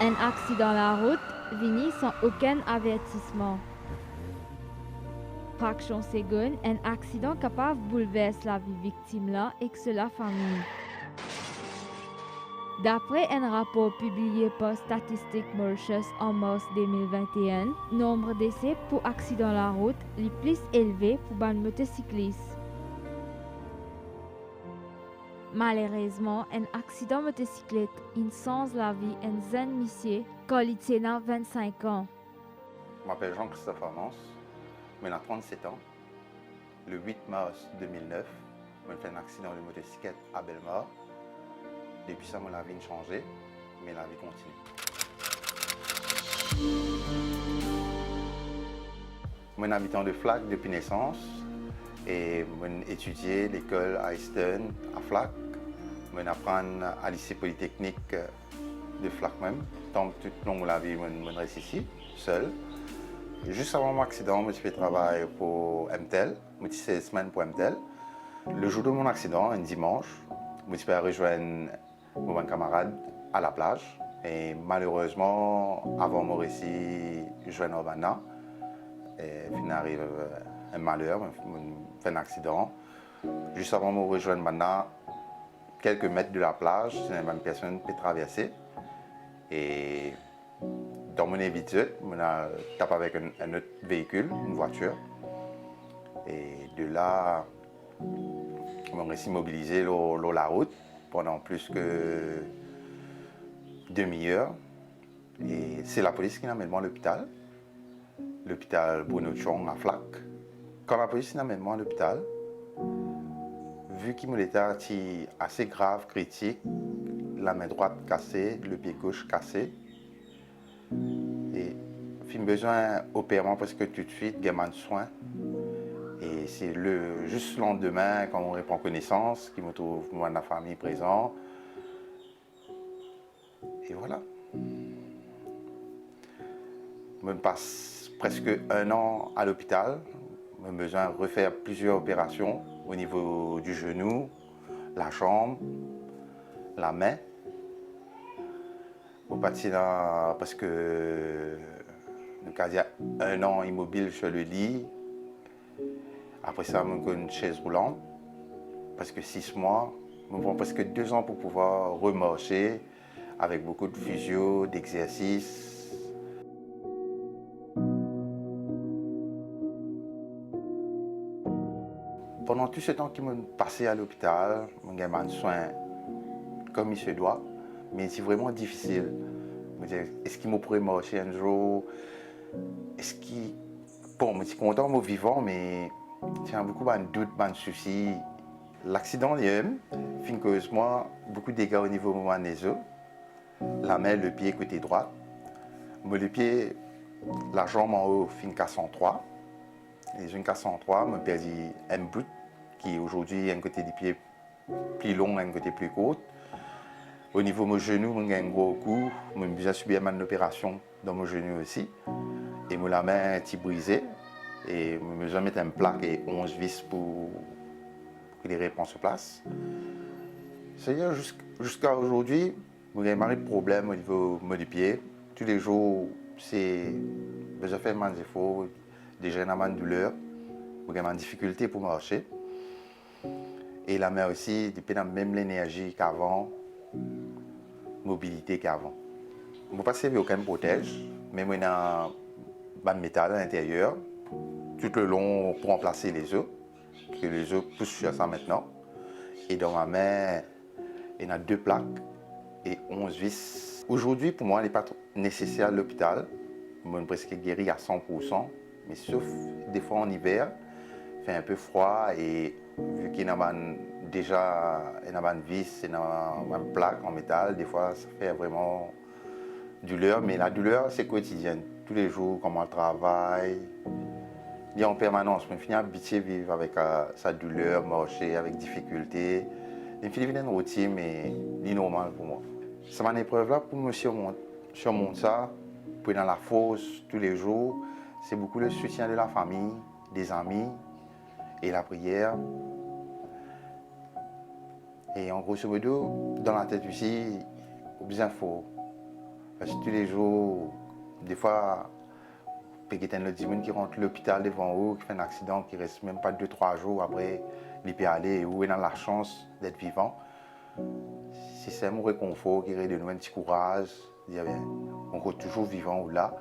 Un accident la route vini sans aucun avertissement. Fraction seconde, un accident capable bouleverser la vie victime là et que la famille. D'après un rapport publié par Statistic Mauritius en mars 2021, le nombre de décès pour accident la route est plus élevé pour les motocyclistes. Malheureusement, un accident motocyclette sans la vie d'un jeune monsieur quand il tenait 25 ans. Je m'appelle Jean-Christophe Armance, j'ai 37 ans. Le 8 mars 2009, j'ai fait un accident de motocyclette à Bellemare. Depuis ça, la vie a changé, mais la vie continue. Je suis habitant de Flac depuis naissance et j'ai étudié l'école Easton à Flac. Je apprends à lycée polytechnique de Flac même. Tant que tout le long de la vie, je reste ici, seul. Juste avant mon accident, je suis fait travailler pour MTEL. Je suis 16 semaines pour MTEL. Le jour de mon accident, un dimanche, je suis rejoindre mon camarade à la plage. Et malheureusement, avant mon récit, je suis en Urbana. Et il arrive un malheur, je fais un accident. Juste avant de me rejoindre maintenant, quelques mètres de la plage, c'est la même personne qui peut traverser. Et dans mon habitude, je tape avec un autre véhicule, une voiture. Et de là, je me suis mobilisé sur la route pendant plus que demi-heure. Et c'est la police qui m'a amené à l'hôpital Bruno Chong à Flac. Quand la police m'a amené à l'hôpital, vu qu'il me était assez grave, critique, la main droite cassée, le pied gauche cassé, et j'ai besoin d'opérer parce que tout de suite, il y a de soins. Et c'est juste le lendemain, quand on reprend connaissance, qu'il me trouve moi de la famille présent. Et voilà. Je passe presque un an à l'hôpital. J'ai besoin de refaire plusieurs opérations au niveau du genou, la jambe, la main. Je suis là parce que il y a un an immobile sur le lit. Après ça, je suis une chaise roulante. Parce que 6 mois, je prends presque 2 ans pour pouvoir remarcher avec beaucoup de physio, d'exercices. Pendant tout ce temps qui m'a passé à l'hôpital, je suis en soins comme il se doit, mais c'est vraiment difficile. Est-ce qu'il me pourrait marcher un jour? Est-ce qu'il... Bon, je suis content de vivant, mais j'ai beaucoup de doutes, de soucis. L'accident lui-même fait cause moi beaucoup de dégâts au niveau des os. La main, le pied côté droit. Mais le pied, la jambe en haut fait une casse en 3. Et j'ai une casse en 3, je perdu un bout qui aujourd'hui a un côté du pied plus long, un côté plus court. Au niveau de mon genou, j'ai un gros coup. J'ai déjà subi une opération dans mon genou aussi. Et la main est brisée. Et je me mettre une plaque et 11 vis pour que les réponses se placent. C'est-à-dire jusqu'à aujourd'hui, j'ai pas de problème au niveau du pied. Tous les jours, c'est besoin de faire des efforts, déjà une douleur, j'ai une difficulté pour marcher. Et la main aussi, depuis la même l'énergie qu'avant, mobilité qu'avant. Je ne pas servir aucun protège, mais il y a un métal à l'intérieur, tout le long pour remplacer les os, que les os poussent sur ça maintenant. Et dans ma main, il y a 2 plaques et 11 vis. Aujourd'hui, pour moi, il n'est pas nécessaire à l'hôpital. Je suis presque guéri à 100%, mais sauf des fois en hiver, il fait un peu froid et vu qu'il y a déjà une vis et une plaque en métal, des fois ça fait vraiment douleur, mais la douleur c'est quotidienne. Tous les jours, comment on travaille, il est en permanence. Je finis habitué à vivre avec sa douleur, marcher avec difficulté. Je finis une routine, mais c'est normal pour moi. C'est une épreuve là pour me surmonter ça, pour aller dans la fosse tous les jours. C'est beaucoup le soutien de la famille, des amis et la prière. Et en grosso modo, dans la tête aussi, bien faut Parce que tous les jours, des fois, il y a le dimanche qui rentre à l'hôpital devant eux, qui fait un accident, qui reste même pas 2 3 jours après, il peut aller, ou il a la chance d'être vivant. Si c'est mon réconfort qui redonne un petit courage, dire, on est toujours vivant ou là,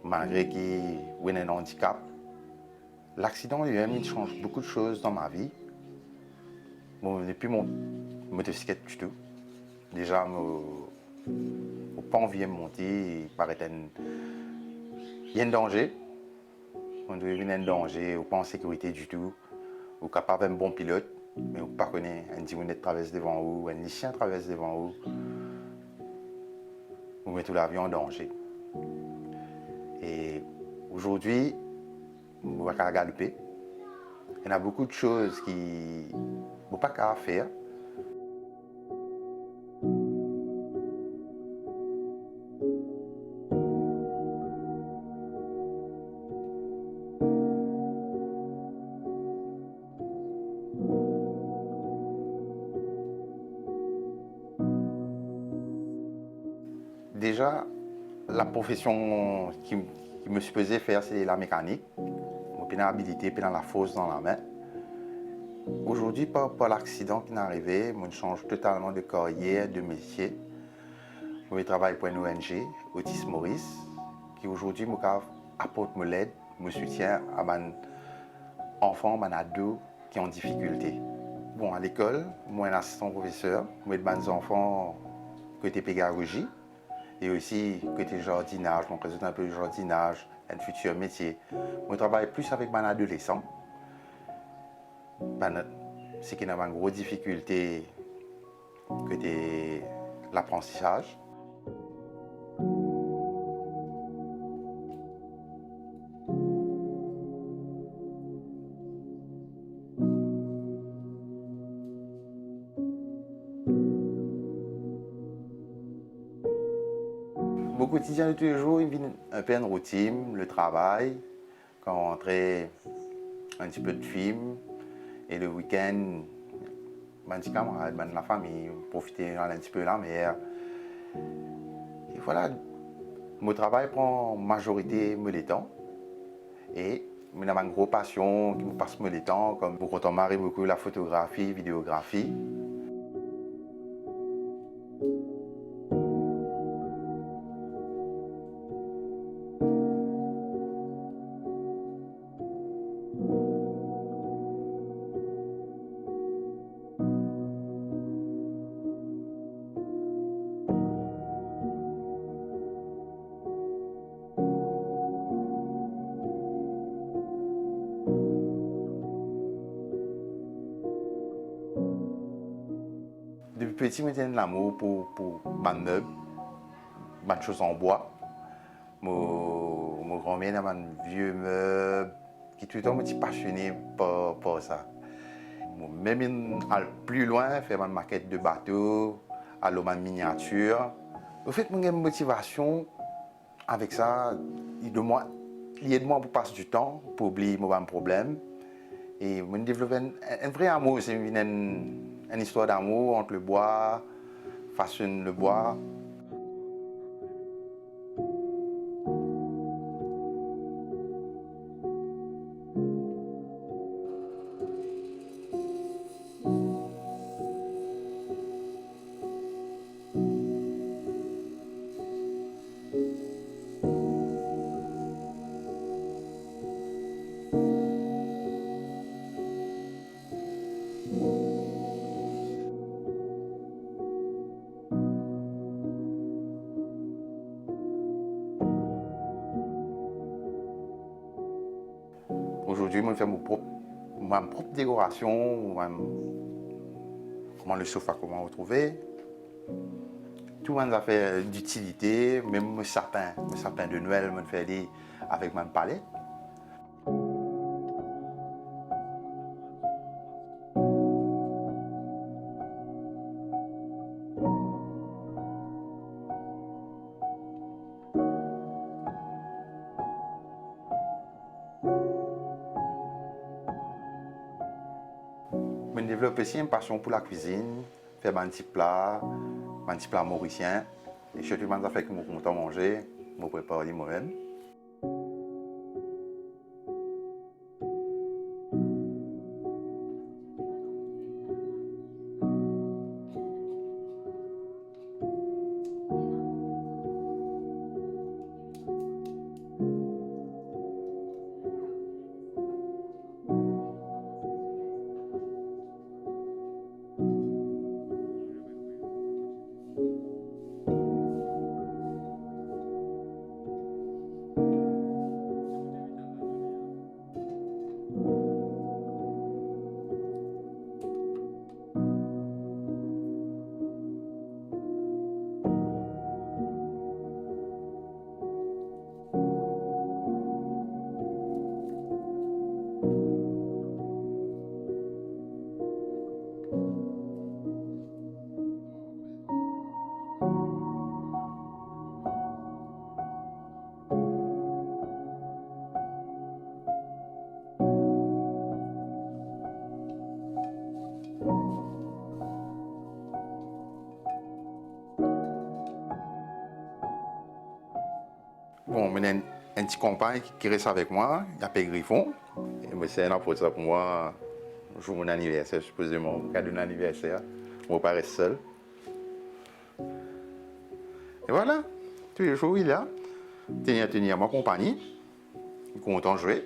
malgré qu'il y a un handicap. L'accident lui-même, il change beaucoup de choses dans ma vie. Bon, depuis mon motocyclette du tout. Déjà, je n'ai pas envie de monter, il paraît il y a un danger. On doit y un danger, ou pas en sécurité du tout. Ou capable d'un bon pilote, mais on ne connaît pas un dimanche traverse devant vous, un lycéen traverse devant vous. Vous mettez l'avion en danger. Et aujourd'hui, on va galoper. Il y a beaucoup de choses qui ne sont pas qu'à faire. Déjà, la profession qui me supposait faire, c'est la mécanique. Je suis habilité, puis dans la fosse dans la main. Aujourd'hui, par l'accident qui est arrivé, je change totalement de carrière, de métier. Je travaille pour une ONG, Otis Maurice, qui aujourd'hui apporte l'aide, me soutient à mes enfants, mes ados qui ont des difficultés. Bon, à l'école, moi, je suis assistant professeur, je aide mes enfants côté pédagogie et aussi côté jardinage, je présente un peu le jardinage, un futur métier. Je travaille plus avec mes adolescents. C'est qu'il y a une grosse difficulté côté l'apprentissage. Mon quotidien de tous les jours, il vient un peu une routine, le travail, quand on rentrait un petit peu de film, et le week-end, mes petits camarades, la famille, profiter un petit peu de la mer. Et voilà, mon travail prend majorité de temps. Et j'ai une grosse passion qui me passe le temps, comme quand on marie beaucoup la photographie, vidéographie. Depuis petit, j'ai de l'amour pour mes meubles, mes choses en bois. Mon grand-mère a un vieux meuble qui tout le temps me dit passionné par ça. Même aller plus loin, faire une maquette de bateau, aller en miniature. En fait, j'ai une motivation avec ça. Il aide moi pour passer du temps, pour oublier mes problèmes. Et je développe un vrai amour. C'est une histoire d'amour entre le bois, façonne le bois. Aujourd'hui, je fais ma propre décoration, comment le sofa, comment retrouver. Tout le monde a fait d'utilité, même mon sapin de Noël, je fais avec ma palette. Je développe aussi une passion pour la cuisine, faire des petits plats mauriciens. Et surtout, quand ça fait que je suis content de manger, je me prépare moi-même. Bon, j'ai un petit compagnon qui reste avec moi, il s'appelle Griffon. C'est un pour ça pour moi, je joue mon anniversaire, supposément, cadeau d'anniversaire. Je ne pas rester seul. Et voilà, tous les jours il est là, tenir ma compagnie, il est content de jouer.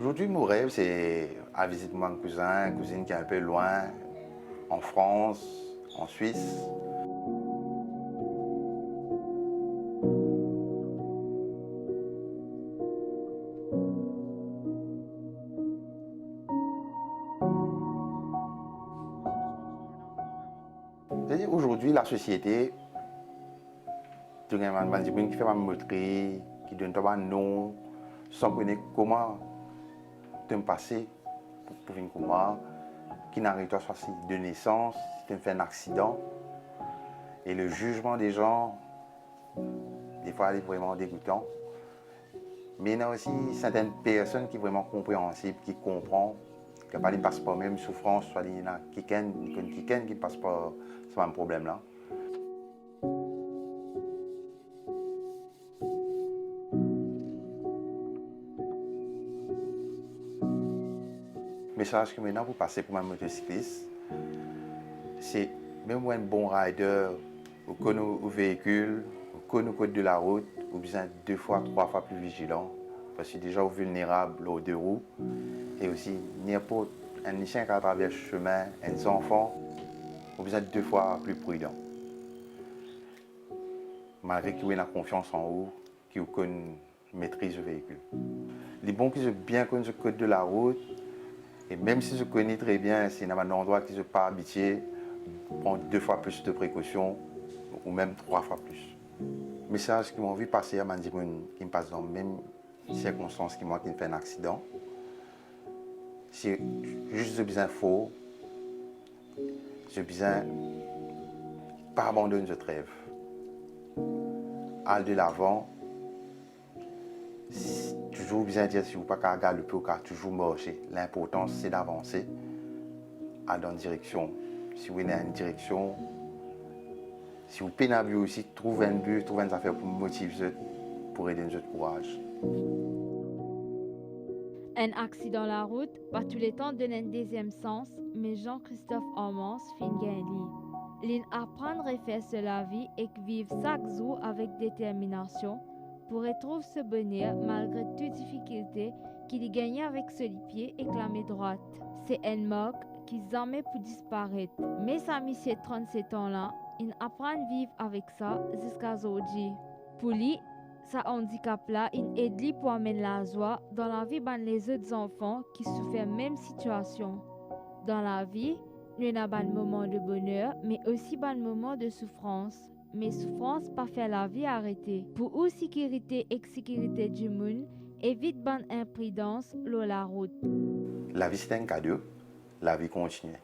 Aujourd'hui, mon rêve, c'est à visiter mon cousin, cousine qui est un peu loin, en France, en Suisse. C'est-à-dire, aujourd'hui, la société, tout le monde qui fait ma montrer, qui donne un nom, sans connaître comment te passer pour venir comme moi, qui n'arrive pas soit de naissance, si tu fais un accident. Et le jugement des gens, des fois, il est vraiment dégoûtant. Mais il y a aussi certaines personnes qui sont vraiment compréhensibles, qui comprennent, qui ne passent pas même souffrance, soit il y a quelqu'un qui ne passe pas ce même problème-là. Le message que maintenant vous passez pour un motocycliste, c'est même un bon rider, ou connaît au véhicule, ou connaît au code de la route, ou besoin 2 fois, 3 fois plus vigilant. Parce que déjà, vous êtes vulnérable aux 2 roues. Et aussi, n'importe un chien qui a traversé le chemin, un enfant, vous êtes 2 fois plus prudent. Malgré que vous avez confiance en vous, que vous maîtrisez le véhicule. Les bons qui ont bien connu le code de la route, et même si je connais très bien, c'est dans un endroit qui ne sont pas habitué, prendre 2 fois plus de précautions, ou même 3 fois plus. Le message qui m'a envie de passer à des gens qui me passent dans les mêmes circonstances que moi, qui me fait un accident, c'est juste de besoin faux, de besoin de ne pas abandonner ce rêve. Aller de l'avant, toujours besoin de dire si vous ne pouvez pas galoper ou toujours marcher. L'important, c'est d'avancer, aller dans une direction. Si vous êtes dans une direction, si vous peinez aussi, trouvez un but, trouvez une affaire pour motiver, pour aider notre courage. Un accident la route, pas tous les temps donne un deuxième sens, mais Jean-Christophe Armand fin gagné. L'in apprendre à faire cela vie et vivre chaque jour avec détermination pour retrouver ce bonheur malgré toutes difficultés qu'il y gagne avec ce pied et la main droite. C'est un marque qui jamais peut disparaître. Mais sa mission 37 ans-là, il apprend à vivre avec ça jusqu'à aujourd'hui. Pour lui, ce handicap-là, il aide lui pour amener la joie dans la vie de les autres enfants qui souffrent la même situation. Dans la vie, nous avons un moment de bonheur, mais aussi un moment de souffrance. mais souffrance pas fait la vie arrêter. Pour ou sécurité et sécurité du monde, évite bonne imprudence sur la route. La vie c'est un cadeau, la vie continue.